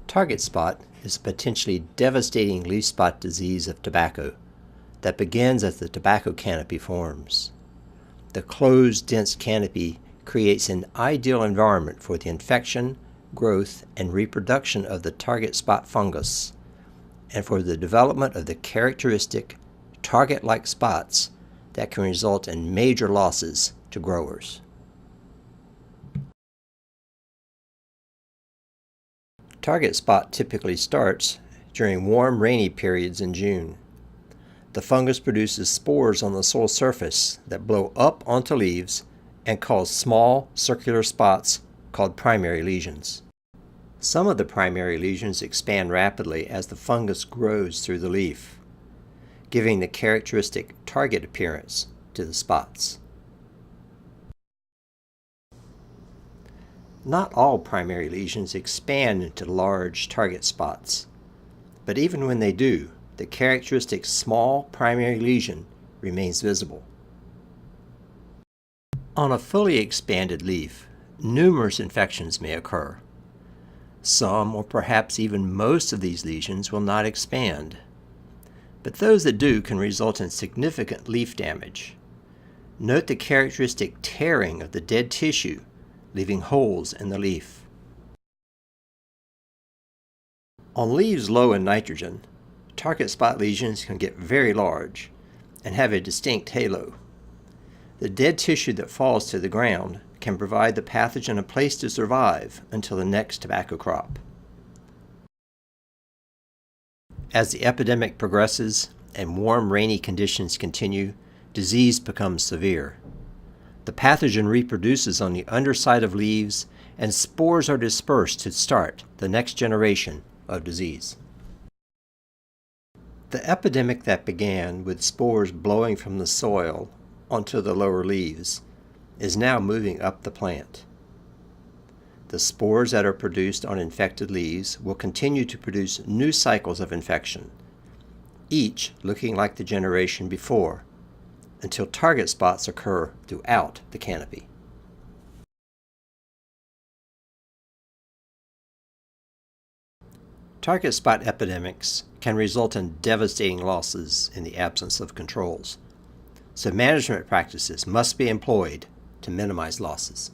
Target spot is a potentially devastating leaf spot disease of tobacco that begins as the tobacco canopy forms. The closed, dense canopy creates an ideal environment for the infection, growth, and reproduction of the target spot fungus, and for the development of the characteristic target-like spots that can result in major losses to growers. Target spot typically starts during warm, rainy periods in June. The fungus produces spores on the soil surface that blow up onto leaves and cause small, circular spots called primary lesions. Some of the primary lesions expand rapidly as the fungus grows through the leaf, giving the characteristic target appearance to the spots. Not all primary lesions expand into large target spots, but even when they do, the characteristic small primary lesion remains visible. On a fully expanded leaf, numerous infections may occur. Some, or perhaps even most of these lesions will not expand, but those that do can result in significant leaf damage. Note the characteristic tearing of the dead tissue, leaving holes in the leaf. On leaves low in nitrogen, target spot lesions can get very large and have a distinct halo. The dead tissue that falls to the ground can provide the pathogen a place to survive until the next tobacco crop. As the epidemic progresses and warm, rainy conditions continue, disease becomes severe. The pathogen reproduces on the underside of leaves, and spores are dispersed to start the next generation of disease. The epidemic that began with spores blowing from the soil onto the lower leaves is now moving up the plant. The spores that are produced on infected leaves will continue to produce new cycles of infection, each looking like the generation before, until target spots occur throughout the canopy. Target spot epidemics can result in devastating losses in the absence of controls, so management practices must be employed to minimize losses.